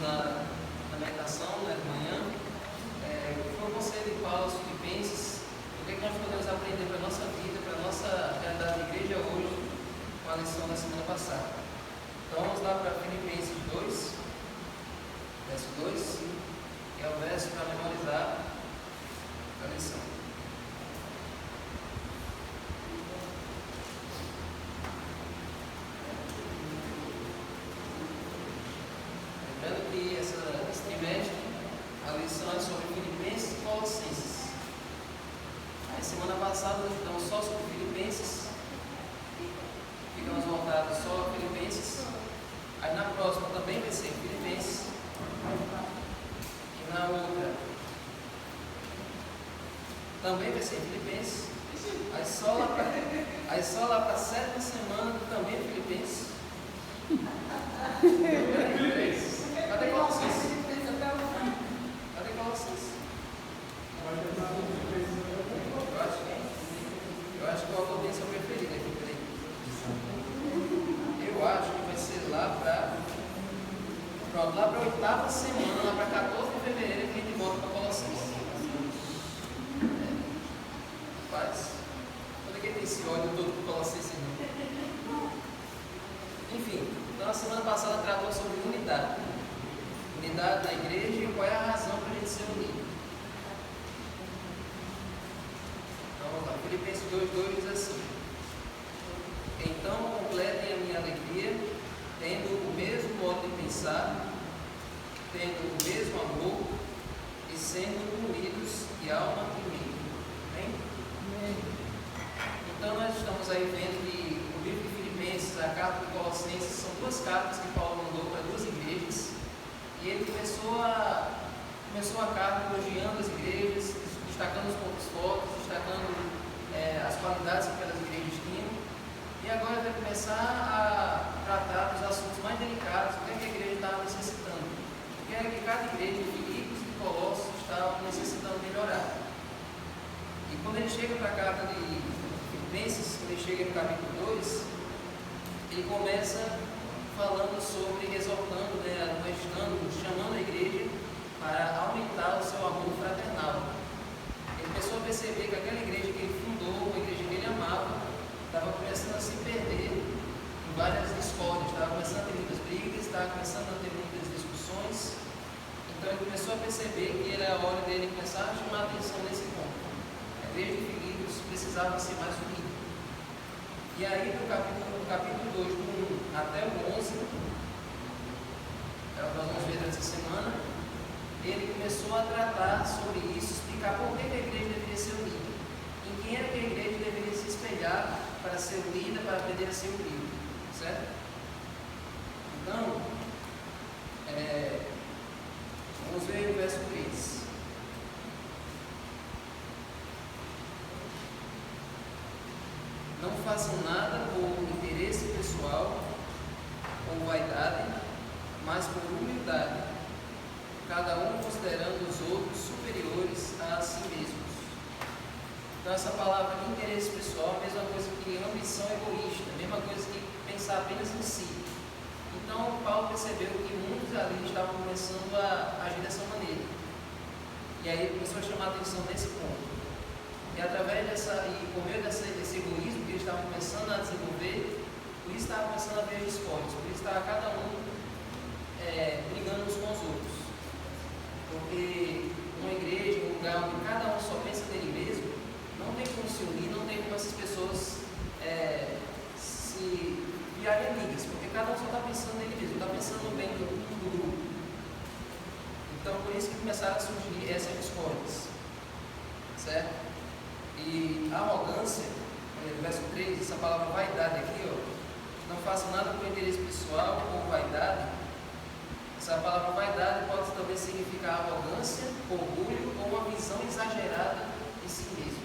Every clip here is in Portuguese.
na meditação, né, de manhã, foi o conselho de Paulo aos Filipenses, o que nós podemos aprender para a nossa vida, para a nossa realidade de igreja hoje, com a lição da semana passada. Então vamos lá para Filipenses 2, verso 2, que é o verso para memorizar a lição. Lembrando que esse trimestre a lição é sobre Filipenses e Colossenses. Aí semana passada nós estudamos só sobre Filipenses, ficamos voltados só a Filipenses. Aí na próxima também vai ser Filipenses, e na outra também vai ser Filipenses. Aí só lá para a sétima semana também é Filipenses. Cadê Colossenses? Cadê Colossenses? Eu acho que o autor tem seu preferido aqui, peraí. Eu acho que vai ser lá para a oitava semana, lá para 14 de fevereiro, que a gente volta para Colossenses. Rapaz, quando é que tem esse ódio todo para Colossenses? Enfim, então a semana passada tratou sobre unidade. Unidade na igreja e qual é a razão para a gente ser unido. Então vamos lá, Filipenses 2,2 diz assim: então completem a minha alegria, tendo o mesmo modo de pensar, tendo o mesmo amor e sendo unidos de alma e mente. Amém? Então nós estamos aí vendo que o livro de Filipenses, a carta de Colossenses, são duas cartas que Paulo mandou para duas igrejas, e ele começou a carta elogiando as igrejas, destacando os pontos fortes, destacando as qualidades que aquelas igrejas tinham, e agora vai começar a tratar dos assuntos mais delicados, o que a igreja estava necessitando, o que é que cada igreja de Filipos e de Colossos estava necessitando melhorar. E quando ele chega para a carta de Filipenses, quando ele chega no capítulo 2, ele começa falando sobre, exortando, admoestando, chamando a igreja para aumentar o seu amor fraternal. Ele começou a perceber que aquela igreja que ele fundou, uma igreja que ele amava, estava começando a se perder em várias discórdias, estava começando a ter muitas brigas, estava começando a ter muitas discussões. Então ele começou a perceber que era a hora dele começar a chamar a atenção nesse ponto. A igreja de Filipos precisava ser mais unida. E aí no capítulo 2, do 1 até o 11, nós vamos ver durante essa semana, ele começou a tratar sobre isso, explicar por que a igreja deveria ser unida, em quem era que a igreja deveria se espelhar para ser unida, para aprender a ser unida, certo? Então, vamos ver o verso 3. Não façam nada por interesse pessoal ou vaidade, mas por humildade, cada um considerando os outros superiores a si mesmos. Então essa palavra interesse pessoal é a mesma coisa que ambição egoísta, a mesma coisa que pensar apenas em si. Então Paulo percebeu que muitos ali estavam começando a agir dessa maneira. E aí ele começou a chamar a atenção nesse ponto. E através por meio desse egoísmo que eles estavam começando a desenvolver, por isso estava começando a haver discórdias, por isso estava cada um brigando uns com os outros. Porque uma igreja, um lugar onde cada um só pensa nele mesmo, não tem como se unir, não tem como essas pessoas se virarem amigas, porque cada um só está pensando nele mesmo, está pensando no bem do grupo. Então por isso que começaram a surgir essas discórdias, certo? E a arrogância, no verso 3, essa palavra vaidade aqui, não faça nada por interesse pessoal ou vaidade. Essa palavra vaidade pode também significar arrogância, orgulho ou uma visão exagerada de si mesmo.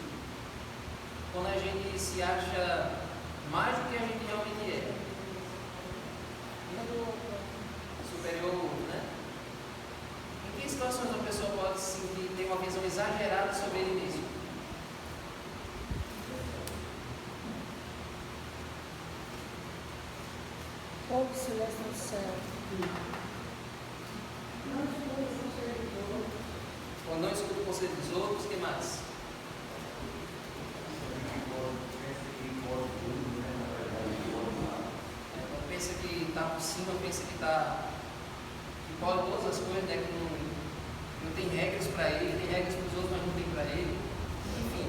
Quando a gente se acha mais do que a gente realmente é. Superior ao outro, né? Em que situações uma pessoa pode se sentir, ter uma visão exagerada sobre ele mesmo? Ou se leva no céu. mais? Quando pensa que está por cima, pensa que pode todas as coisas, né? Que não tem regras para ele, tem regras para os outros, mas não tem para ele. Enfim,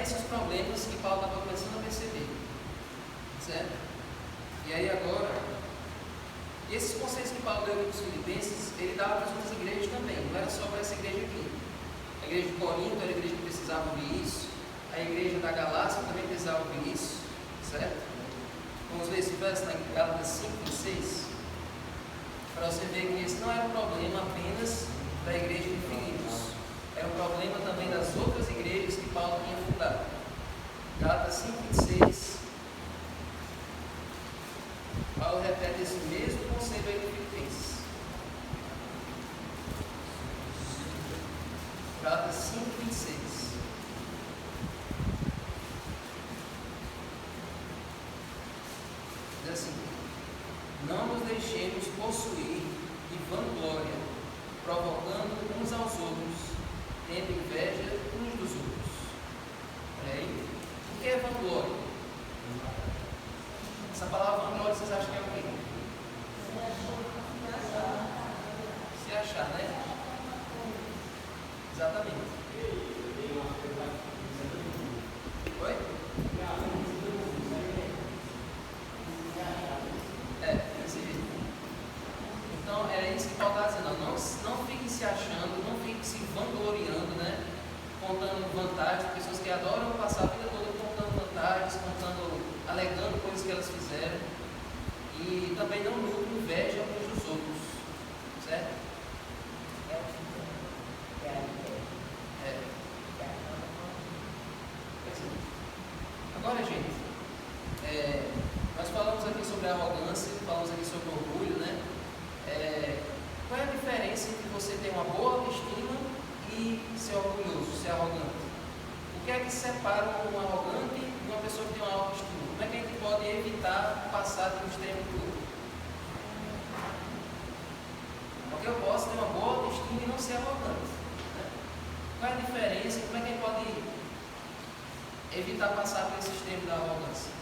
esses problemas que Paulo estava começando a perceber, certo? E aí agora, esses conselhos que Paulo deu para os filipenses, ele dava para as outras igrejas também, não era só para essa igreja aqui. A igreja de Corinto era a igreja que precisava ouvir isso, a igreja da Galácia também precisava ouvir isso, certo? Vamos ver esse verso na Gálatas 5 e 6, para você ver que esse não era um problema apenas da igreja de Filipos, era um problema também das outras igrejas que Paulo tinha fundado. Gálatas 5 e 6, Paulo repete esse mesmo conceito aí de Filipenses. Gálatas 5, 26. Diz assim: não nos deixemos possuir de vanglória, provocando uns aos outros, tendo inveja uns dos outros. Olha aí. O que é vanglória? Essa palavra vanglória, vocês acham que é o quê? Se achar, né? Exatamente. Oi? Desse jeito. Então, é isso que Paulo está dizendo. Não fiquem se achando, não fiquem se vangloriando, né? Contando vantagens, pessoas que adoram passar a vida toda contando vantagens, alegando coisas que elas fizeram. E também não nutrem inveja uns dos outros. Certo? Agora, gente, nós falamos aqui sobre arrogância, falamos aqui sobre orgulho, né? Qual é a diferença entre você ter uma boa autoestima e ser orgulhoso, ser arrogante? O que é que separa um arrogante de uma pessoa que tem uma autoestima? Como é que a gente pode evitar passar de um extremo para o outro? Porque eu posso ter uma boa autoestima e não ser arrogante, né? Qual é a diferença? Como é que a gente pode evitar passar por esse extremo da arrogância?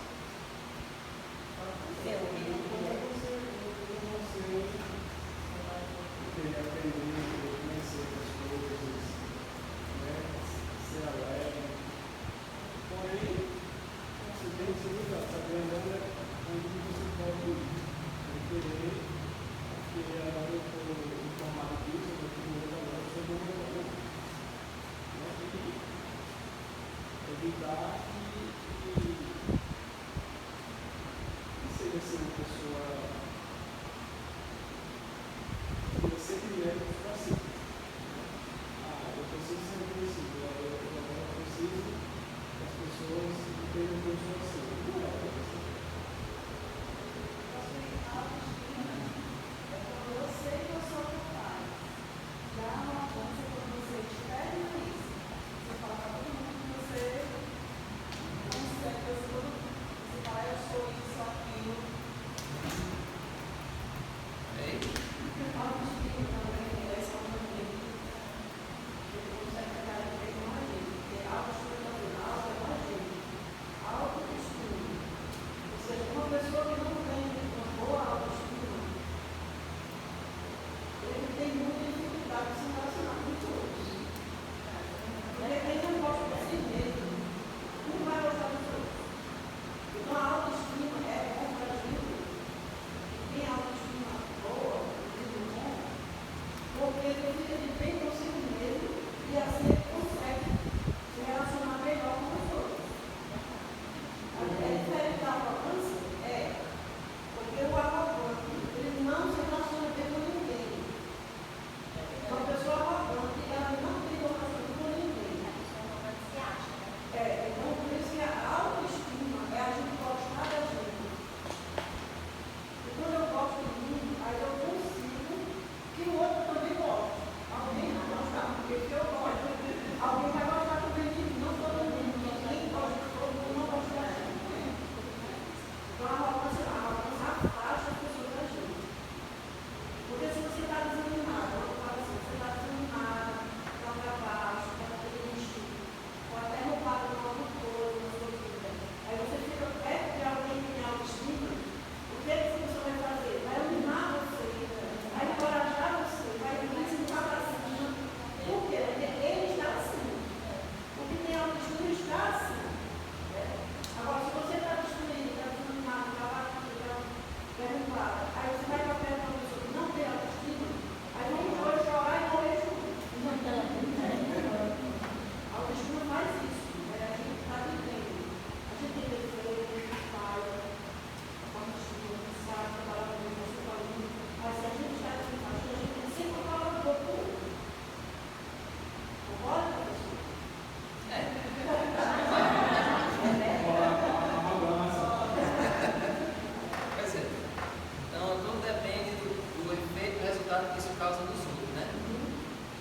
mal-estar que isso causa nos outros, né?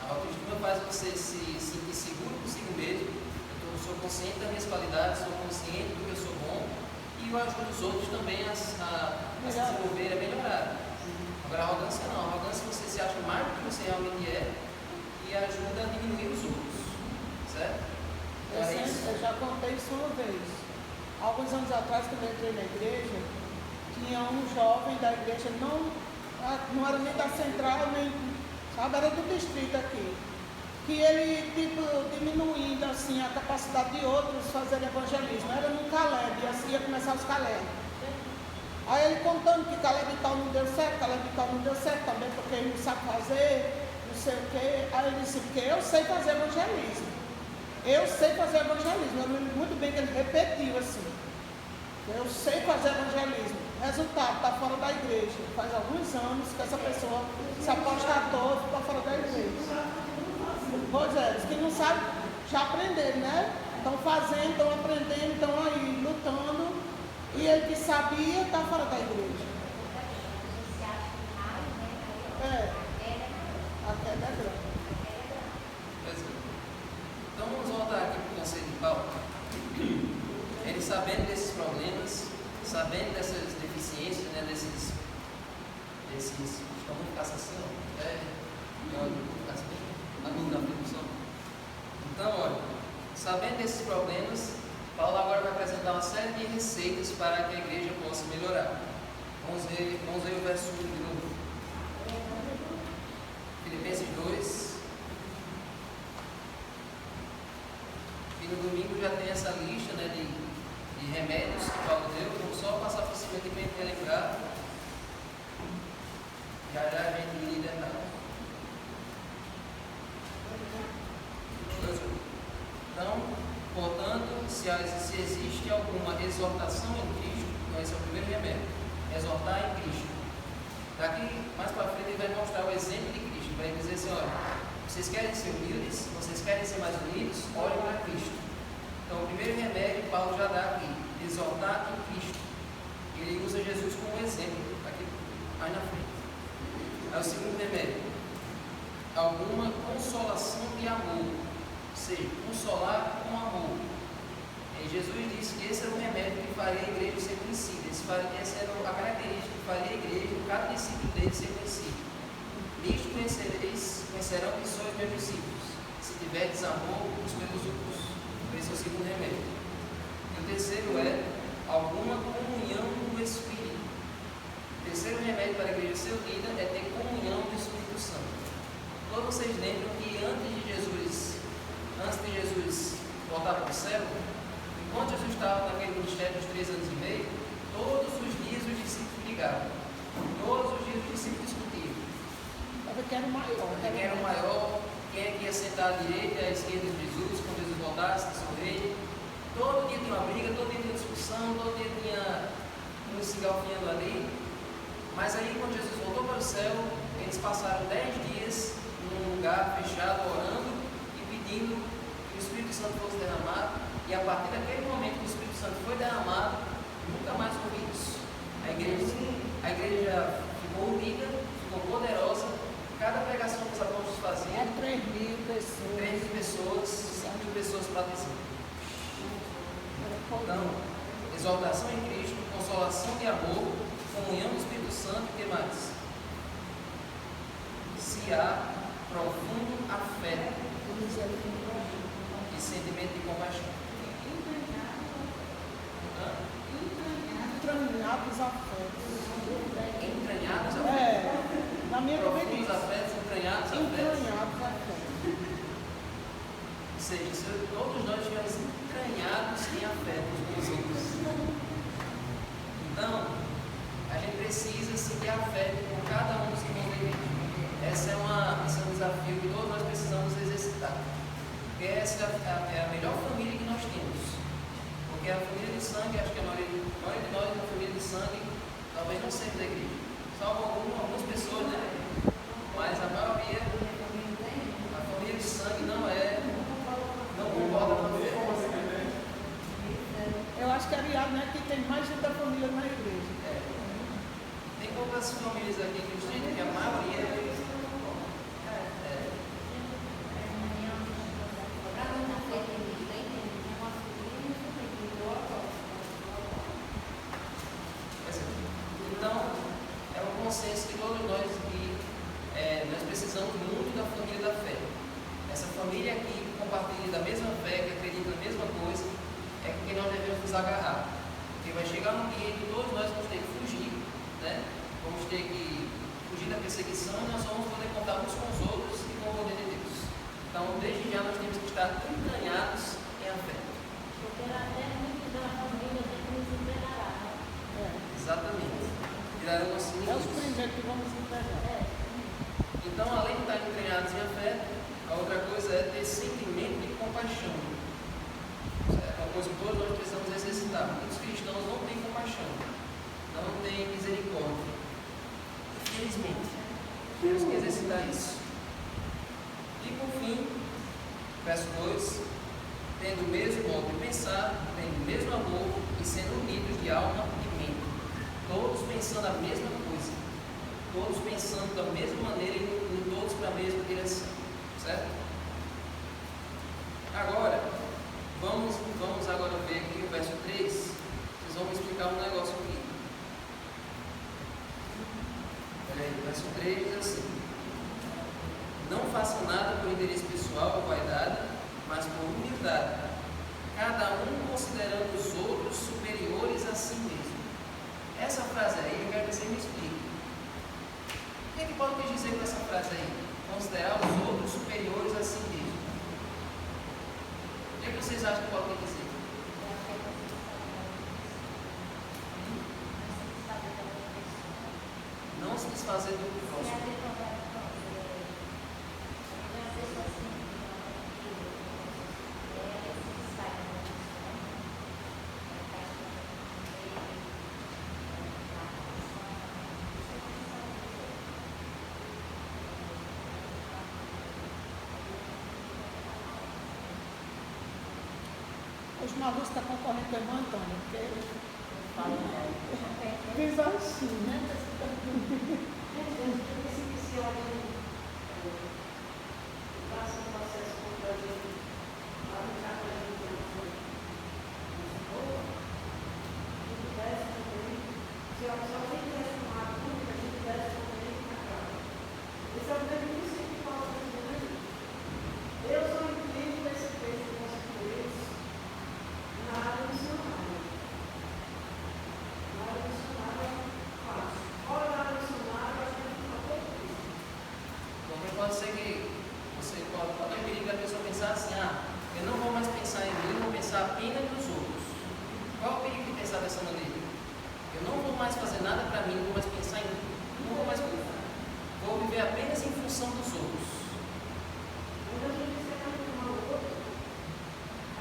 A autoestima faz você se sentir seguro consigo mesmo. Eu sou consciente das minhas qualidades, sou consciente do que eu sou bom e eu ajudo os outros também a se desenvolver, a melhorar. Agora, a arrogância não. A arrogância você se acha mais do que você realmente é e ajuda a diminuir os outros, certo? Eu já contei isso uma vez. Alguns anos atrás, quando eu entrei na igreja, tinha um jovem da igreja, não era nem da central, nem, sabe, era do distrito aqui, que ele, diminuindo assim a capacidade de outros fazer evangelismo. Era no Caleb, e assim ia começar os Caleb. Aí ele contando que Caleb tal não deu certo, Caleb tal não deu certo também, porque ele não sabe fazer, não sei o quê. Aí ele disse, porque eu sei fazer evangelismo. Eu sei fazer evangelismo. Eu lembro muito bem que ele repetiu assim. Eu sei fazer evangelismo. Resultado, está fora da igreja. Faz alguns anos que essa pessoa se apostatou e ficou fora da igreja. Pois é, os que não sabem já aprenderam, né? Estão fazendo, estão aprendendo, estão aí lutando. E ele que sabia está fora da igreja. A queda é grande. Então vamos voltar aqui para o conceito de Paulo. Ele sabendo desses problemas, sabendo dessas deficiências, né, desses vamos ficar assim, então, olha, sabendo desses problemas, Paulo agora vai apresentar uma série de receitas para que a igreja possa melhorar. Vamos ver o verso 1 de novo. Filipenses 2. E no domingo já tem essa lista, né, de remédios que Paulo deu. Vamos só passar por cima aqui para a gente relembrar. Já a gente lida nada. Então, portanto, se existe alguma exortação em Cristo, então esse é o primeiro remédio, exortar em Cristo. Daqui mais para frente ele vai mostrar o exemplo de Cristo, vai dizer assim, olha, vocês querem ser humildes, vocês querem ser mais unidos, olhem para Cristo. Então o primeiro remédio Paulo já dá aqui, exortar em Cristo. Ele usa Jesus como exemplo, aqui mais na frente. Aí o segundo remédio, alguma consolação de amor, ou seja, consolar com amor. E Jesus disse que esse era o remédio que faria a igreja ser conhecida. Essa era a característica que faria a igreja, cada discípulo dele ser conhecido. Nisto conhecerão que sois meus discípulos, se tiverdes amor uns pelos outros. Esse é o segundo remédio. E o terceiro é alguma comunhão do Espírito. O terceiro remédio para a igreja ser unida é ter comunhão do Espírito Santo. Todos vocês lembram que antes de Jesus voltar para o céu, enquanto Jesus estava naquele ministério dos 3 anos e meio, todos os dias os discípulos brigavam. Todos os dias os discípulos discutiam. Quem era o maior, quem é que ia sentar à direita e à esquerda de Jesus, quando Jesus voltasse, que sou rei. Todo dia tinha uma briga, todo dia tinha discussão, todo dia tinha um se galfinhando ali. Mas aí, quando Jesus voltou para o céu, eles passaram 10 dias num lugar fechado, orando e pedindo que o Espírito Santo fosse derramado. E a partir daquele momento que o Espírito Santo foi derramado, nunca mais houve isso. A igreja ficou unida, ficou poderosa. Cada pregação que os apóstolos faziam, 3.000 pessoas. 3.000 pessoas, 5.000 pessoas para dizer. Então, exaltação em Cristo, consolação de amor, comunhão do Espírito Santo, o que mais? Se há profundo afeto e sentimento de compaixão. Entranhados afetos. Entranhados afetos? Na minha profundos afetos, entranhados afetos. Ou seja, se todos nós estivermos entranhados em afetos com os outros. Então, a gente precisa sentir afeto com cada um dos que vão ver. Esse é um desafio que todos nós precisamos exercitar. Porque essa é a melhor família que nós temos. Porque a família de sangue, acho que a maioria de nós é uma família de sangue, talvez não sempre da igreja. Salvo algumas pessoas, né? Mas a maioria, a família de sangue não concorda com a fé. Eu acho que aliás, né, que tem mais gente da família na igreja. Tem poucas famílias aqui em Cristo que a maioria e nós vamos poder contar uns com os outros e com o poder de Deus. Então, desde já, nós temos que estar entranhados em afeto. Porque até muitos da família tem que nos entregar. Exatamente. Virarão nossos É os inimigos. primeiros que vamos entregar. Então, além de estar entranhados em afeto, a outra coisa é ter sentimento de compaixão. É uma coisa que todos nós precisamos exercitar. Muitos cristãos não têm compaixão, não têm misericórdia. Infelizmente, temos que exercitar isso. E por fim, verso 2: tendo o mesmo modo de pensar, tendo o mesmo amor e sendo unidos de alma e mente, todos pensando a mesma coisa, todos pensando da mesma maneira e indo todos para a mesma direção, certo? Agora, vamos agora ver aqui o verso 3, vocês vão me explicar um negócio aqui. Olha aí, o verso 3 diz assim: não façam nada por interesse pessoal ou vaidade, mas por humildade, cada um considerando os outros superiores a si mesmo. Essa frase aí, eu quero que você me explique. O que é que Paulo quis dizer com essa frase aí? Considerar os outros superiores a si mesmo. O que é que vocês acham que Paulo quer dizer? Não se desfazer do próximo. Hoje uma luz está concorrendo com a irmã Antônia, porque ele fala diz assim, né? Pode ser que você pode ter o perigo da pessoa pensar assim: eu não vou mais pensar em mim, vou pensar apenas nos outros. Qual é o perigo de pensar dessa maneira? Eu não vou mais fazer nada para mim, não vou mais pensar em mim, não vou mais pensar. Vou viver apenas em função dos outros.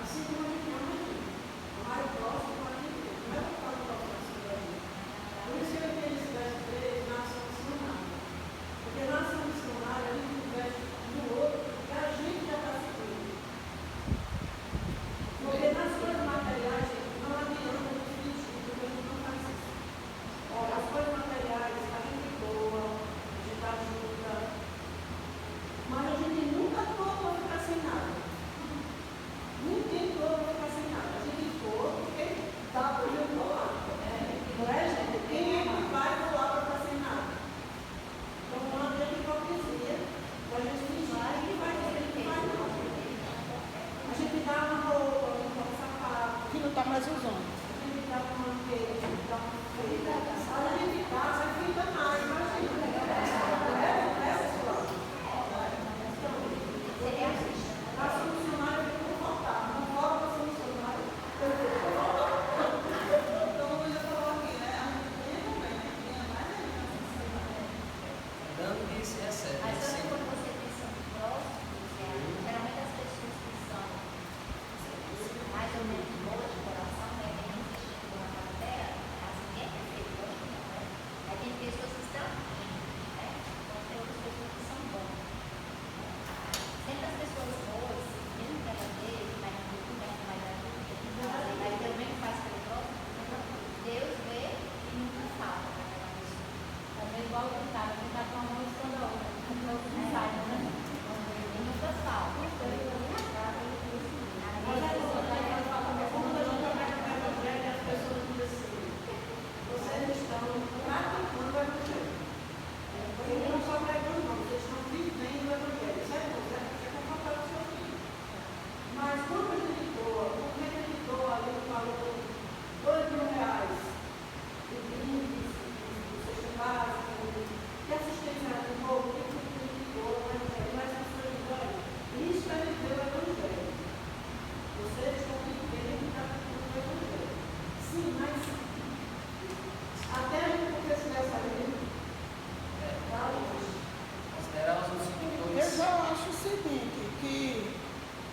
Assim como a gente ama a gente, amar o próximo, a gente não é para o próximo assim da gente. Por isso que eu entendo esse verso 3, nação missionária. Porque nação missionária, a gente investe no outro, que a gente já está seguindo. Porque nas coisas materiais, não adianta a gente fingir, porque a gente não faz isso. Olha, as coisas materiais, a gente doa, a gente ajuda, mas a gente nunca doa para ficar sem nada. Ninguém doa para ficar sem nada. A gente doa porque dá para a gente doar. Não é, gente? Quem é que vai doar para ficar sem nada? Então, não adianta hipocrisia. A gente fingir que vai dizer que vai não. A gente dá uma roupa, a gente dá um sapato, Que não está mais usando. a gente dá uma manteiga, a gente dá uma feira. A gente dá, sai fica mais, imagina. A funcionária tem que voltar, não volta a funcionária. Então, eu já falou aqui, né? A gente tem também, tem mais ainda. Dando que se recebe. Mas sabe Sempre. quando você pensa no próximo, geralmente as pessoas que são mais ou menos boas de coração, né, que não existem na terra, elas ninguém é perfeito,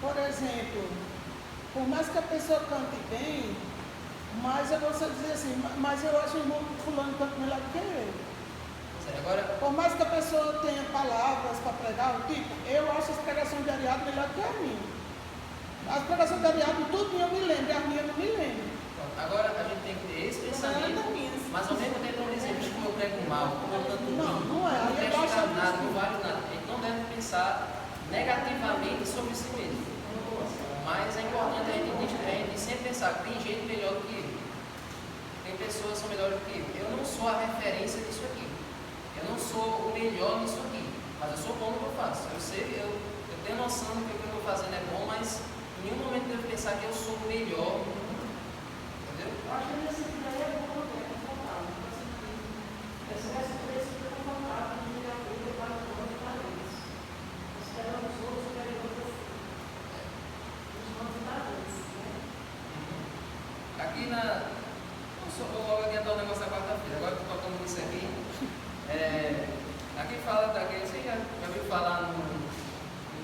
Por exemplo, por mais que a pessoa cante bem, mas é você dizer assim, mas eu acho o irmão fulano canta melhor do que ele. Agora, Por mais que a pessoa tenha palavras para pregar, tipo, eu acho as pregações de Ariado melhor do que a minha. As pregações de Ariado, tudo eu me lembro, a minha eu não me lembro. agora a gente tem que ter esse pensamento, mas ao mesmo tempo não dizer, como eu prego mal, como eu canto Não, não é. não Aí eu presta acho nada, não vale nada. A gente não deve pensar negativamente sobre si mesmo. Mas é importante a gente sempre pensar que tem gente melhor do que ele. Tem pessoas que são melhores do que eu. Eu não sou a referência disso aqui. Eu não sou o melhor nisso aqui. Mas eu sou bom no que eu faço. Eu sei, eu tenho noção de que o que eu estou fazendo é bom, mas em nenhum momento eu devo pensar que eu sou o melhor. Entendeu? Eu acho que nesse daí é bom, é confortável. Esse preço é confortável, de ligar a vida para os outros parentes. Esperando os outros superiores assim. Os outros parentes, né? Aqui na. Eu vou logo adiantar o negócio da quarta-feira. Agora que estou tocando nisso aqui. Aqui fala daquele. Você já ouviu falar no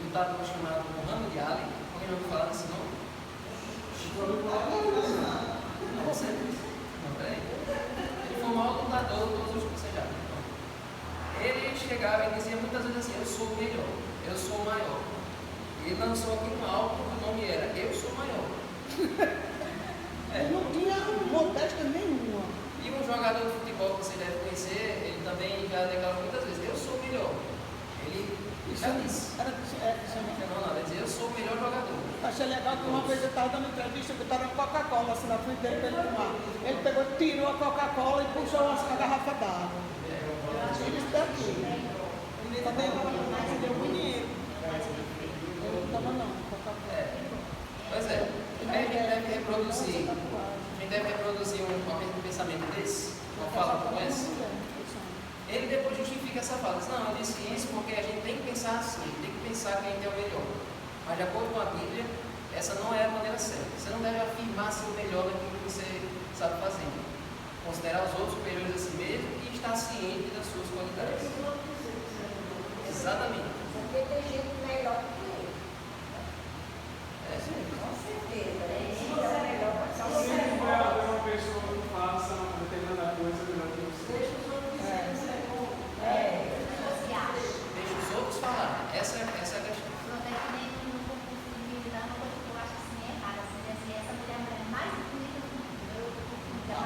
lutador chamado Muhammad Ali? Alguém já ouviu falar desse nome? Não, você? Não, peraí. Ele foi o maior lutador de todos os que você já viu. Ele chegava e dizia muitas vezes assim: eu sou o melhor, eu sou o maior. E ele lançou aqui um álbum que o nome era Eu Sou o Maior. Ele não tinha modéstia nenhuma. E um jogador de futebol que você deve conhecer, ele também já declarou muitas vezes: eu sou o melhor. Ele já disse. Não, ele dizia: eu sou o melhor jogador. Achei legal que uma vez eu estava dando entrevista, botaram Coca-Cola assim na frente dele para ele tomar. Ele pegou, tirou a Coca-Cola e puxou a garrafa d'água. Ele está aqui. Ele está dentro, mas ele deu dinheiro. Ele não toma não, Coca-Cola. Pois é, a gente deve reproduzir. A gente deve reproduzir um pensamento desse, uma fala como essa. Ele depois justifica essa fala. Diz: não, eu disse isso porque a gente tem que pensar assim, tem que pensar que a gente é o melhor. Mas de acordo com a Bíblia, essa não é a maneira certa. Você não deve afirmar ser o melhor daquilo que você sabe fazer. Considerar os outros superiores a si mesmo e estar ciente das suas qualidades. Exatamente. Porque tem gente melhor que ele. É sim. Com certeza. Se você é melhor, pode ser Sempre um vai haver uma pessoa que faça uma determinada coisa melhor que você. Deixa os outros dizerem se é bom. você acha. Deixa os outros falar. Essa é a questão. Pronto, é que nem no concurso militar, uma coisa que eu acho assim errada, assim, essa mulher é a mulher mais bonita do mundo.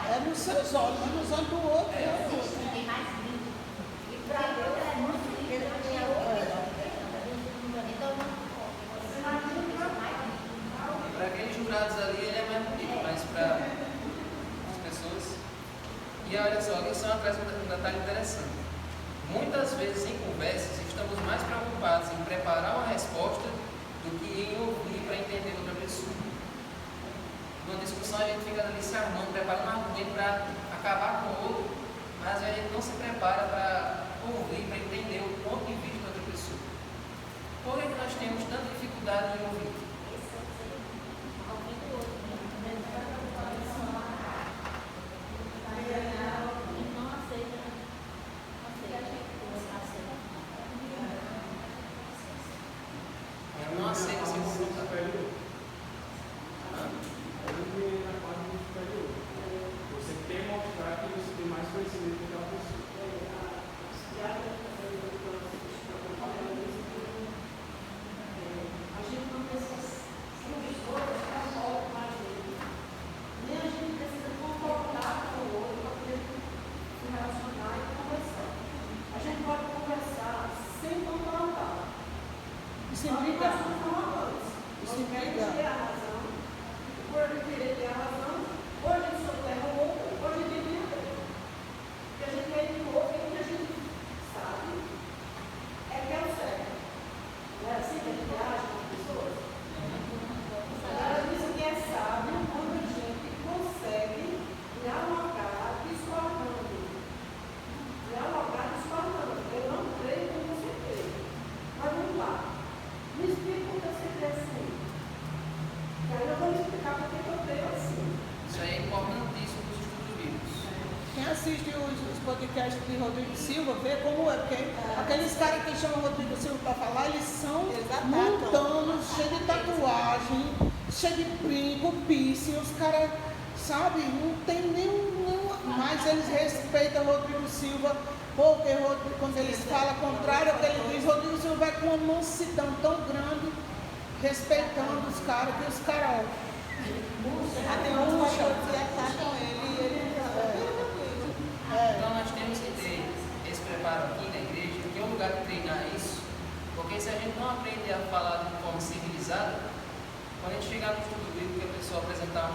É nos seus olhos, mas nos olhos do outro. Existe ninguém mais lindo. E pra Deus ela é muito linda. Então não você imagina que é mais lindo. Para aqueles jurados ali, ele é mais bonito, mas para as pessoas. E olha só, aqui só traz um detalhe interessante. Muitas vezes em conversas estamos mais preocupados em preparar uma resposta do que em ouvir para entender outra pessoa. Numa discussão a gente fica ali se armando, preparando um argumento para acabar com o outro, mas a gente não se prepara para ouvir, para entender o ponto de vista da outra pessoa. Por que nós temos tanta dificuldade em ouvir? Eu não aceito ser confrontado. Você quer mostrar que você tem mais conhecimento que aquela pessoa. A gente não precisa ser todos para volta mais dele. Nem a gente precisa concordar com o outro para poder se relacionar e conversar. A gente pode conversar sem concordar. E se brigar. E se brigar. Ter a razão, por ele querer ter a razão, ou a gente soterra o outro, ou a gente devia ter. Porque a gente meio que ouve o que a gente sabe é que é o certo. Não é assim que a gente age com as pessoas? Ela diz que é sábio quando a gente consegue dialogar discordando. Dialogar discordando. Eu não creio como você crê. Mas vamos lá. Me explica por que você crê assim. E aí eu vou me explicar por que eu creio assim. Isso aí é importantíssimo para os estudos bíblicos. Quem assiste os podcasts de Rodrigo Silva vê como é, porque aqueles caras que chamam Rodrigo Silva para falar, eles são mundanos, cheio de tatuagem, cheio de brinco, piercing, os caras, sabe, não tem nenhum, mas eles respeitam Rodrigo Silva, porque quando eles falam contrário ao que ele diz, Rodrigo Silva vai com uma mansidão tão grande, respeitando os caras, que os caras... Até uns pastores que atacam ele e ele Então nós temos que ter esse preparo aqui na igreja, que é um lugar de treinar isso, porque se a gente não aprender a falar de forma civilizada, quando a gente chegar no estudo bíblico e a pessoa apresentar o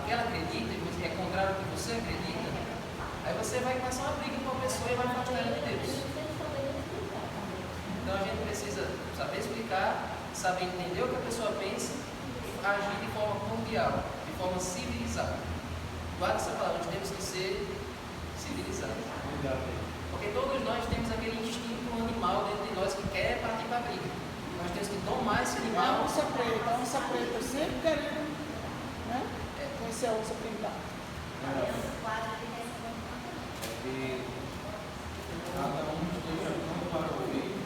que ela acredita, e é contrário ao que você acredita, aí você vai começar uma briga com a pessoa e vai afastar ela de Deus. Então a gente precisa saber explicar, saber entender o que a pessoa pensa e agir de forma cordial, de forma civilizada. Guarda essa palavra, nós temos que ser civilizados. Porque todos nós temos aquele instinto animal dentro de nós que quer partir para a briga. Nós temos que domar esse A animal. onça preta, sempre querendo, né? Conhecer a onça preta. Que cada um esteja pronto para ouvir,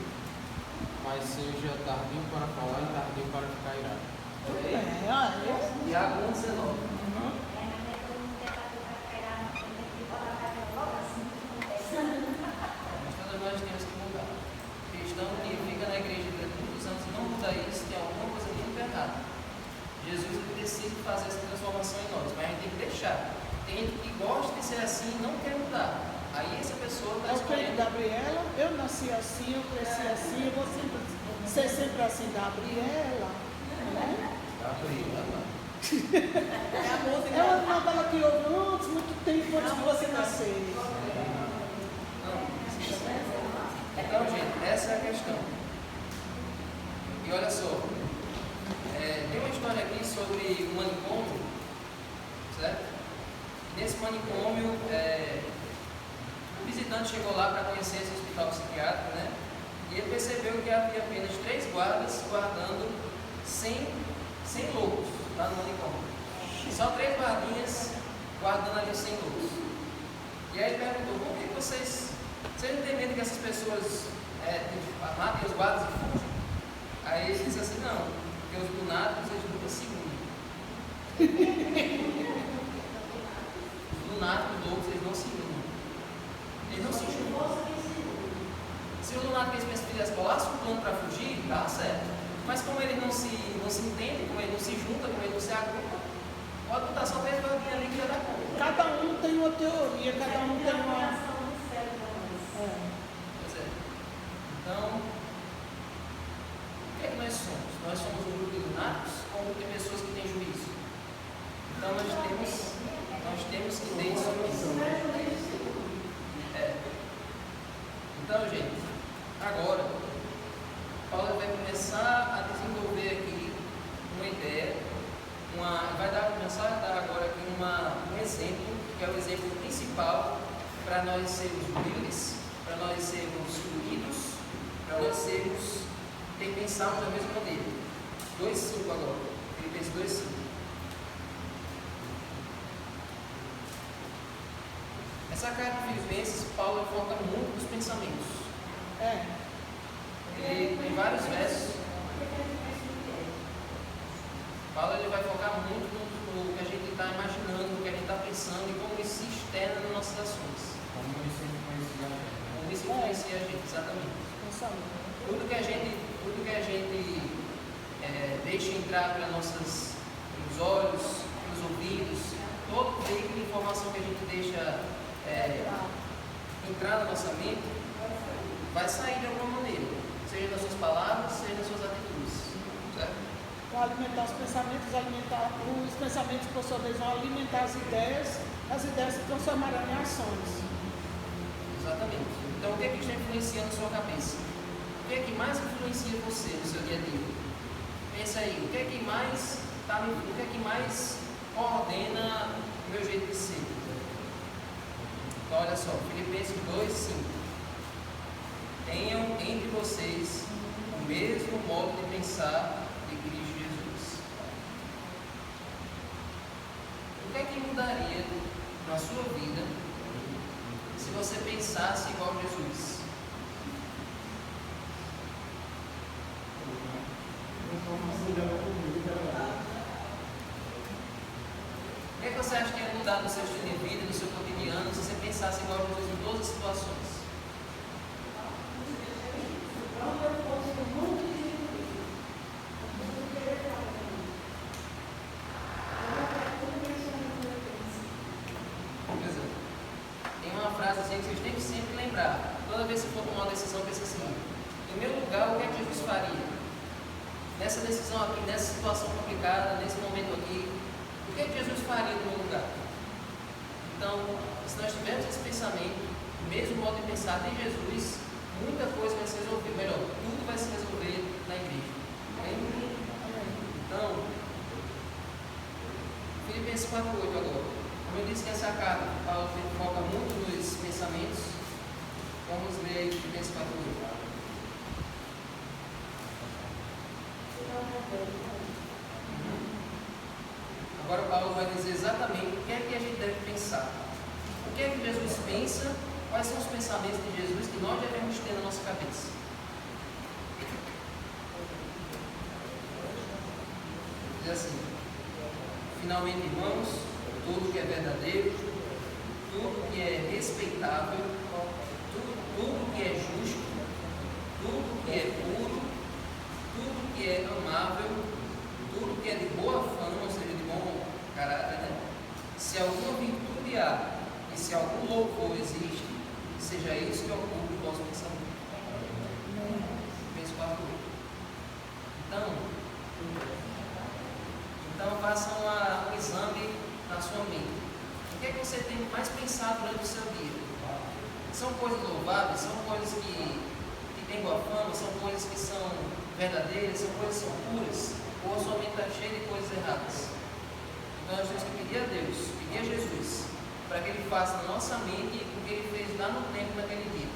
mas seja tardio para falar e tardio para ficar irado. Tiago 1,19. Mas todos nós temos que mudar. O cristão que fica na igreja durante muitos anos e não muda isso, tem alguma coisa muito errada. Jesus ele decide fazer essa transformação em nós, mas a gente tem que deixar. Tem gente que gosta de ser assim e não quer mudar. Aí essa pessoa está É o que escolhendo. Gabriela, eu nasci assim, eu cresci assim, eu vou sempre ser sempre assim, Gabriela. Né? É a música. É uma novela que houve antes, muito tempo antes de você nascer. Então, gente, essa é a questão. E olha só, tem uma história aqui sobre um manicômio, certo? E nesse manicômio, o visitante chegou lá para conhecer esse hospital psiquiátrico, né? E ele percebeu que havia apenas 3 guardas guardando 100 loucos lá no manicômio. Só 3 guardinhas guardando ali os 100 loucos. E aí ele perguntou, por que vocês não têm medo que essas pessoas matem os guardas e fujam? Aí ele disse assim, não, porque os lunáticos eles nunca se unem. Os lunáticos loucos eles não se unem. Eles não se juntam. Se o lunático fizesse colasse um plano para fugir, dá certo. Mas como ele não se entende, como ele não se junta, como ele não se agrupa, pode botar só 3 guardinhas ali que já dá conta. Cada um tem uma teoria, cada um tem uma... Pois é. Então, o que é que nós somos? Nós somos um grupo de lunáticos ou um grupo de pessoas que têm juízo? Então nós temos que ter isso. Então, gente, agora, Paulo vai começar a desenvolver aqui uma ideia, vai começar a dar agora aqui um exemplo, que é o exemplo principal para nós sermos humildes, para nós sermos unidos, para nós pensarmos da mesma maneira. 2,5 agora, Filipenses 2,5. Essa carta de Filipenses, Paulo foca muito nos pensamentos. Ele tem vários versos. Paulo ele vai focar muito no que a gente está imaginando, no que a gente está pensando e como isso se externa nas nossas ações. Como isso influencia a gente. Como isso influencia a gente, exatamente. Tudo que a gente deixa entrar para nos olhos, nos ouvidos, todo veículo de informação que a gente deixa entrar na nossa mente, vai sair de alguma maneira, seja das suas palavras, seja das suas atitudes. Certo? Vão alimentar os pensamentos, por sua vez, vão alimentar as ideias se transformarão em ações. Exatamente. Então, o que é que está influenciando a sua cabeça? O que é que mais influencia você no seu dia a dia? Pensa aí, o que é que mais ordena o meu jeito de ser? Então, olha só, Filipenses 2,5. Tenham entre vocês o mesmo modo de pensar de Cristo Jesus. O que é que mudaria na sua vida se você pensasse igual Jesus? você acha que ia mudar no seu estilo de vida, no seu cotidiano, se você pensasse igual a Jesus em todas as situações? Por exemplo, tem uma frase assim que vocês têm que sempre lembrar. Toda vez que for tomar uma decisão, pense assim: no meu lugar, o que é que Jesus faria? Nessa decisão aqui, nessa situação complicada, nesse momento aqui, o que é que Jesus faria no meu lugar? Então, se nós tivermos esse pensamento, o mesmo modo de pensar de Jesus, muita coisa vai se resolver. Melhor, tudo vai se resolver na igreja. Amém? Então, Filipenses 4:8 agora. Como eu disse que essa carta Paulo foca muito nos pensamentos, vamos ler aí Filipenses 4:8. Agora Paulo vai dizer exatamente o que é que a gente deve pensar. O que é que Jesus pensa? Quais são os pensamentos de Jesus que nós devemos ter na nossa cabeça? Diz assim: finalmente, irmãos, tudo que é verdadeiro, tudo que é respeitável, tudo que é justo, tudo que é puro, tudo que é amável, tudo que é de boa fama, ou seja, de bom caráter, né? Se alguma virtude há e se algum louvor existe, seja isso que ocupe o vosso pensamento. Verso 4. Então façam um exame na sua mente. O que é que você tem mais pensado durante o seu dia? São coisas louváveis? São coisas que têm boa fama? São coisas que são verdadeiras? São coisas que são puras? Ou a sua mente está cheia de coisas erradas? Então nós temos que pedir a Deus, pedir a Jesus, para que Ele faça na nossa mente o que Ele fez lá no templo naquele dia.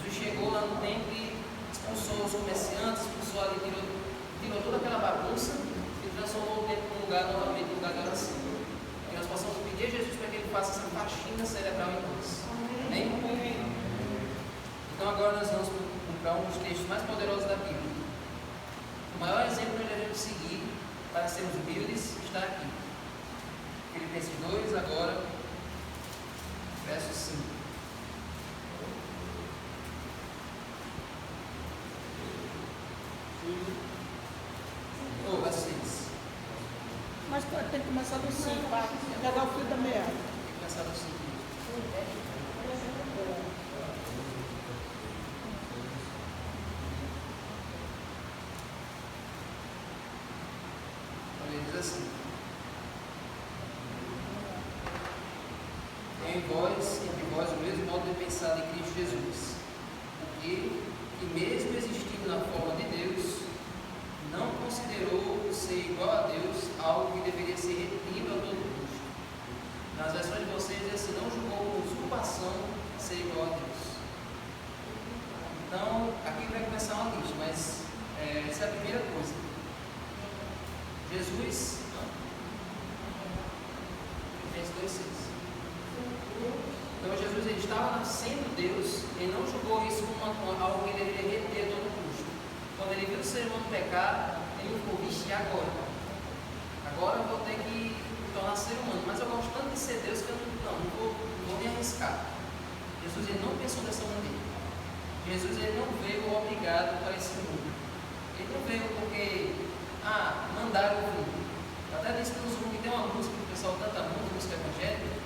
Jesus chegou lá no templo e expulsou os comerciantes, expulsou ali, tirou toda aquela bagunça e transformou o templo num lugar novamente, um lugar de oração. E nós possamos pedir a Jesus para que Ele faça essa faxina cerebral em nós. Amém? Então agora nós vamos para um dos textos mais poderosos da Bíblia. O maior exemplo que nós devemos seguir para sermos humildes está aqui. Filipenses 2, agora, verso 5. Verso 6. Mas tem que começar do 5, para pegar o fio da meada. Tem que começar do 5. Ele diz assim: entre vós o mesmo modo de pensar de Cristo Jesus, porque que mesmo existindo na forma de Deus, não considerou ser igual a Deus algo que deveria ser retido a todo custo. Nas versões de vocês diz assim: não julgou com usurpação ser igual a Deus. Então, aqui vai começar uma lista, mas essa é a primeira coisa. Jesus, Filipenses 2:6. Então Jesus, ele estava sendo Deus, ele não julgou isso como algo que ele deveria reter a todo custo. Quando ele viu o ser humano pecar, ele ficou: vixe, agora eu vou ter que me tornar ser humano, mas eu gosto tanto de ser Deus que eu não vou me arriscar. Jesus, ele não pensou dessa maneira. Jesus, ele não veio obrigado para esse mundo. Ele não veio porque mandaram o mundo. Até disse para os que tem uma música que o pessoal canta muito, música evangélica,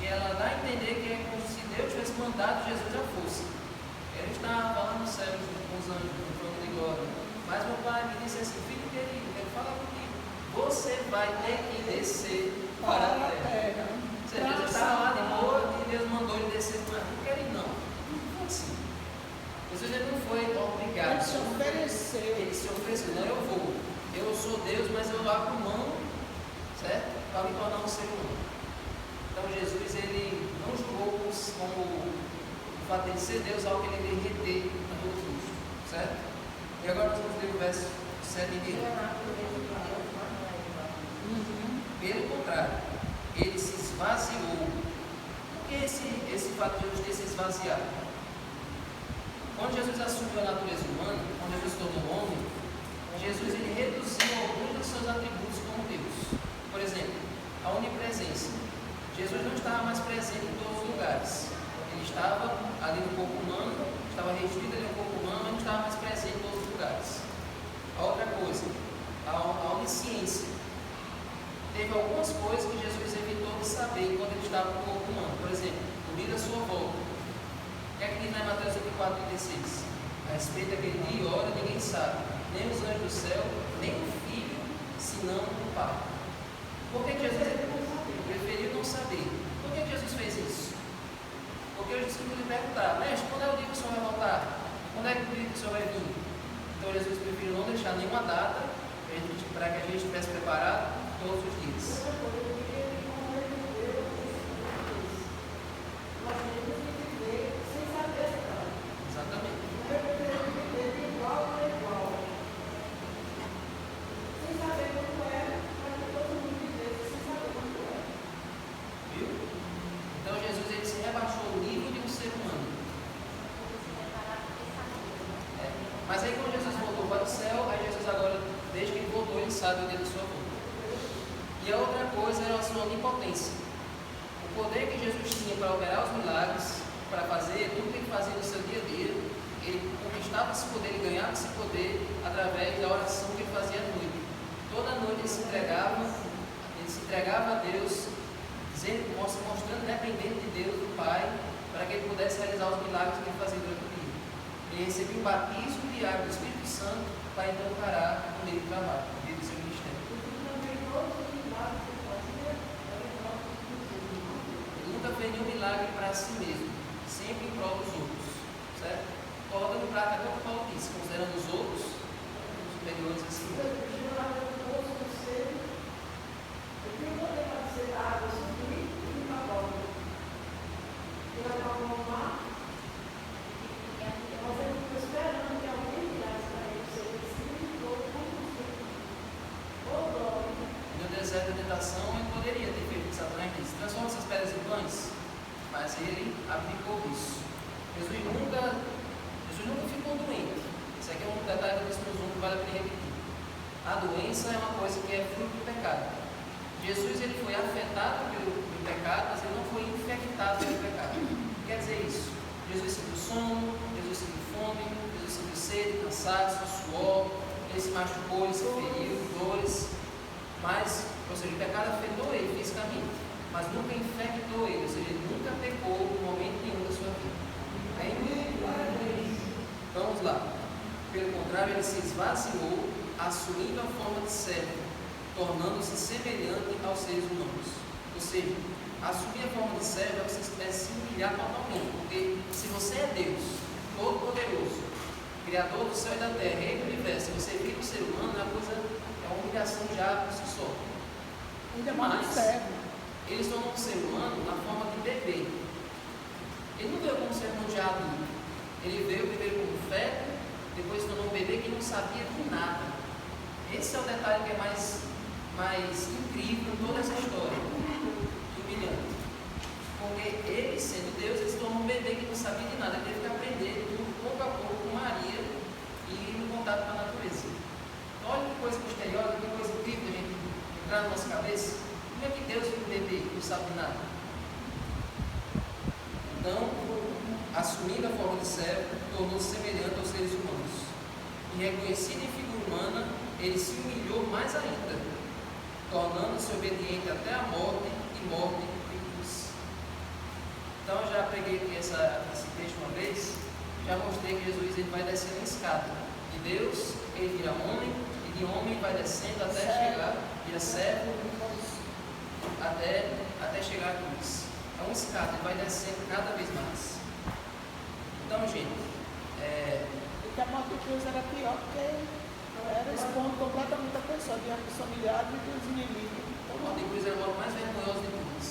e ela dá a entender que é como se Deus tivesse mandado Jesus à força. Ele estava lá no céu com os anjos, no trono de glória. Mas meu pai me disse assim: filho querido, eu falo comigo, você vai ter que descer para a terra. Ou seja, Jesus estava lá de boa e Deus mandou ele descer, mas não quero ir não. Não foi assim. Jesus, ele não foi obrigado. Ele se ofereceu. Ele se ofereceu: não, eu vou. Eu sou Deus, mas eu abro mão, certo? Para me tornar um ser humano. Então Jesus, ele não julgou como o fato de ser Deus algo que ele deveria reter a todo custo, certo? E agora nós vamos ler o verso 7 em diante. Pelo contrário, ele se esvaziou. Por que esse fato de Jesus ter se esvaziado? Quando Jesus assumiu a natureza humana, quando Jesus se tornou homem, Jesus ele reduziu alguns dos seus atributos como Deus. Por exemplo, a onipresença. ali no corpo humano, estava restrito ali no corpo humano, mas não estava mais presente em outros lugares. A outra coisa, a onisciência. Teve algumas coisas que Jesus evitou de saber enquanto ele estava no corpo humano. Por exemplo, o dia da sua volta. O que é que diz lá em Mateus 24:36? A respeito daquele dia e hora, ninguém sabe, nem os anjos do céu, nem o Filho, senão o Pai. Por que Jesus preferiu não saber? Por que Jesus fez isso? Porque os discípulos lhe perguntaram: mestre, quando é o dia que o Senhor vai voltar? Quando é que o dia que o Senhor vai vir? Então Jesus preferiu não deixar nenhuma data para que a gente estivesse preparado todos os dias. Exatamente. Viu? Então Jesus ele se rebaixou ao nível de um ser humano. Mas aí quando Jesus voltou para o céu, aí Jesus agora, desde que ele voltou, ele sabe o dia da sua volta. E a outra coisa era a sua onipotência. O poder que Jesus tinha para operar os milagres, para fazer tudo que ele fazia no seu dia a dia, ele conquistava esse poder, ele ganhava esse poder através da oração que ele fazia à noite. Toda noite ele se entregava a Deus, mostrando dependente de Deus, do Pai, para que ele pudesse realizar os milagres que ele fazia durante o dia. Ele recebia o batismo diário do Espírito Santo para então parar no meio do trabalho, no meio do seu ministério. Ele nunca fez nenhum milagre para si mesmo, sempre em prol dos outros, certo? Colocando em prática como Paulo disse, considerando os outros superiores a si mesmo. No deserto da tentação, ele poderia ter feito o que Satanás disse: transforma essas pedras em pães. Mas ele aplicou isso. Jesus nunca ficou doente. Isso aqui é um detalhe que eu disse nos outros, vale a pena repetir. A doença é uma coisa que é fruto do pecado. Jesus ele foi afetado pelo pecado, mas ele não foi infectado pelo pecado. O que quer dizer isso? Jesus sentiu sono, Jesus sentiu fome, Jesus sentiu sede, cansaço, suor, ele se machucou, ele se feriu, dores. Mas, ou seja, o pecado afetou ele fisicamente, mas nunca infectou ele, ou seja, ele nunca pecou em momento nenhum da sua vida. Vamos lá. Pelo contrário, ele se esvaziou, assumindo a forma de servo, tornando-se semelhante aos seres humanos. Ou seja, assumir a forma de servo é você se humilhar totalmente, porque se você é Deus, Todo-Poderoso, Criador do céu e da terra, Rei do universo, e você vira um ser humano, é uma humilhação já por si só. Ainda mais servo. Ele se tornou um ser humano na forma de bebê. Ele não veio como ser humano já adulto. Ele veio primeiro como feto, depois se tornou um bebê que não sabia de nada. Esse é o detalhe que é mais incrível em toda essa história. Humilhante. Porque ele, sendo Deus, ele se tornou um bebê que não sabia de nada. Ele teve que aprender tudo pouco a pouco com Maria e no contato com a natureza. Então, olha que coisa misteriosa, que coisa incrível a gente entrar na nossa cabeça. Como é que Deus vira um bebê que não sabe de nada? Então, assumindo a forma de servo, tornou-se semelhante aos seres humanos. E reconhecido em figura humana, ele se humilhou mais ainda, tornando-se obediente até a morte e morte de cruz. Então, eu já preguei aqui esse texto uma vez, já mostrei que Jesus ele vai descendo em escada. De Deus, ele vira homem, e de homem vai descendo até chegar, vira servo, até chegar à cruz. É uma escada, ele vai descendo cada vez mais. Então, gente, Porque a morte de cruz era pior, porque era expondo completamente a pessoa diante dos familiares e dos inimigos. a morte de cruz era a morte mais vergonhosa de todas.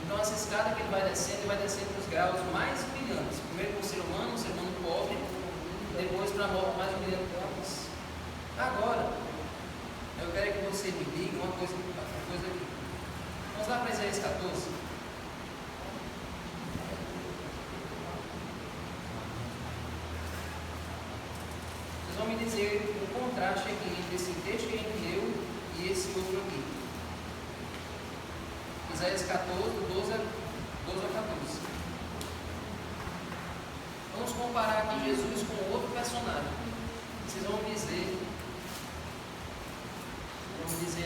Então, essa escada que ele vai descendo para os graus mais humilhantes. Primeiro para o ser humano pobre, depois para a morte mais humilhante de todas. Agora, eu quero que você me diga uma coisa aqui. Vamos lá para Isaías 14. Vocês vão me dizer o contraste aqui entre esse texto que a gente leu e esse outro aqui. Isaías 14, 12 12 a 14. Vamos comparar aqui Jesus com outro personagem. Vocês vão dizer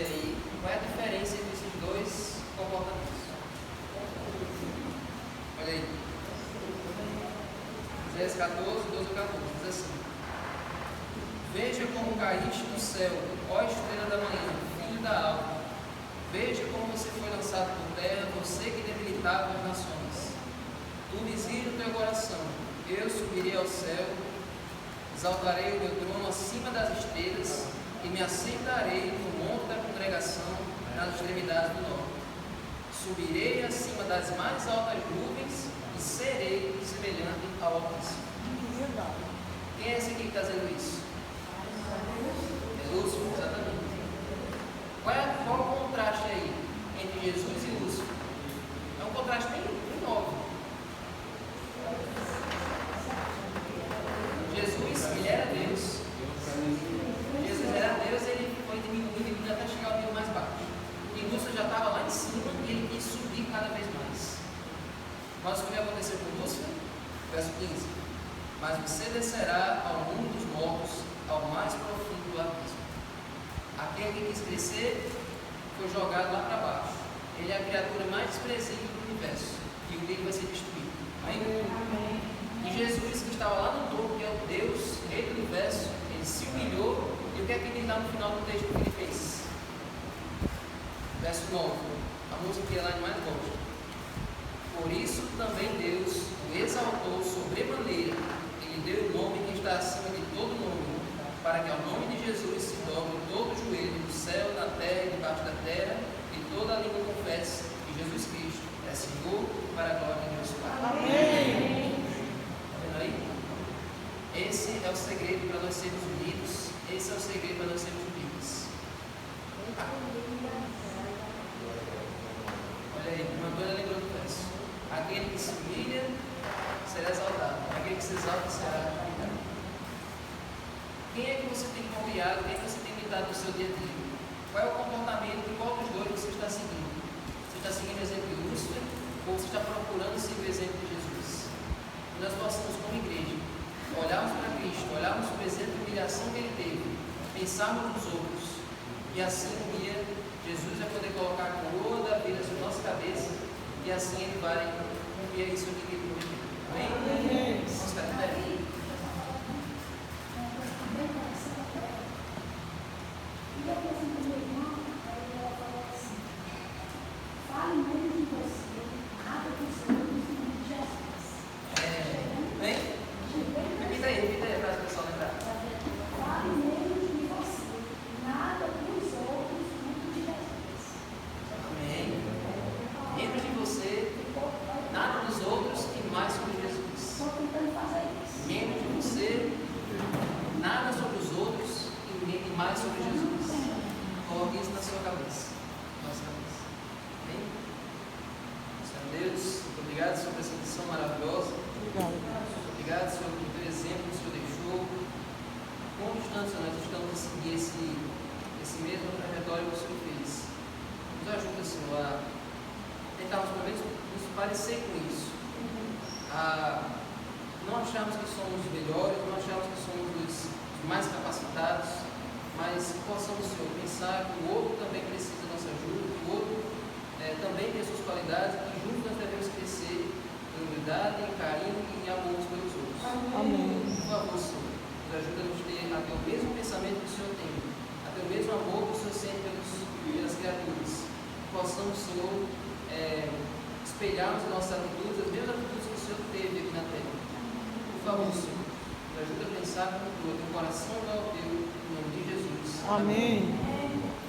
aí qual é a diferença entre esses dois comportamentos. Olha aí. Isaías 14, 12 a 14. Diz assim: Veja como caíste do céu, ó estrela da manhã, filho da alva. Veja como você foi lançado por terra, você que debilitava as nações. Tu dizia no teu coração: eu subirei ao céu, exaltarei o meu trono acima das estrelas e me assentarei no monte da congregação nas extremidades do norte. Subirei acima das mais altas nuvens e serei semelhante ao Altíssimo. Quem é esse aqui que está dizendo isso? É Lúcifer, exatamente. Qual o contraste aí entre Jesus e Lúcifer? É um contraste bem óbvio. Jesus, ele era Deus. Jesus era Deus, ele foi diminuindo até chegar ao nível mais baixo. E Lúcifer já estava lá em cima e ele quis subir cada vez mais. Mas o que vai acontecer com Lúcifer? Verso 15. Mas você descerá ao mundo dos mortos, ao mais profundo do abismo. Aquele que quis crescer foi jogado lá para baixo. Ele é a criatura mais desprezível do universo. E o dele vai ser destruído. Amém? Amém. E Jesus, que estava lá no topo, que é o Deus, Rei do universo, ele se humilhou. E o que é que ele dá no final do texto que ele fez? Verso 9. A música que ela mais gosta. Por isso também Deus o exaltou sobremaneira. Ele deu o nome que está acima de todo nome, para que ao nome de Jesus se dobre todo o joelho do céu, da terra e debaixo da terra, e toda a língua confesse que Jesus Cristo é Senhor, para a glória de Deus Pai. Amém. Está vendo aí? Esse é o segredo para nós sermos unidos. Esse é o segredo para nós sermos livres. Olha aí, o Antônio lembrou do verso. Aquele que se humilha será exaltado, aquele que se exalta será humilhado. Quem é que você tem confiado? Quem é que você tem imitado no seu dia a dia? Qual é o comportamento de qual dos dois você está seguindo? Você está seguindo o exemplo de Lúcifer ou você está procurando seguir o exemplo de Jesus? Que nós possamos, como igreja, olharmos para Cristo, olharmos para o exemplo de humilhação que ele teve, pensarmos nos outros, e assim um dia Jesus vai poder colocar a coroa da vida sobre nossa cabeça, e assim ele vai cumprir isso que ele prometeu. Amém? Amém. Vamos ficar de pé. E eu pensei com meu irmão, aí ela falou assim: fale menos de você, nada dos outros, de Jesus. Vem? Repita aí para o pessoal lembrar. Fale menos de você, nada dos outros, muito de Jesus. Amém. Menos de você, nada dos outros e mais sobre Jesus. Estou tentando fazer isso. Menos de você, nada sobre os outros e mais sobre Jesus. Coloque isso na sua cabeça. Nossa cabeça. Amém? Senhor Deus, muito obrigado, Senhor, por essa lição maravilhosa. Obrigado. Obrigado, Senhor, pelo teu exemplo que o Senhor deixou. Quão distante nós estamos a seguir esse mesmo trajetório que o Senhor fez. Nos ajuda, Senhor, a tentarmos pelo menos nos parecer com isso. A não acharmos que somos melhores, não acharmos que somos os mais capacitados, mas que possamos, Senhor, pensar que o outro também precisa da nossa ajuda, que o outro também tem suas qualidades, e juntos nós devemos crescer em humildade, em carinho e em amor uns pelos outros. Amém. Por favor, Senhor, nos ajuda a nos ter a ter o mesmo pensamento que o Senhor tem, a ter o mesmo amor que o Senhor sente pelas criaturas. Que possamos, Senhor, espelharmos as nossas atitudes, as mesmas atitudes que o Senhor teve aqui na terra. Por favor, Senhor, nos ajuda a pensar como tu, o teu coração igual ao teu, em nome de Jesus. Amém.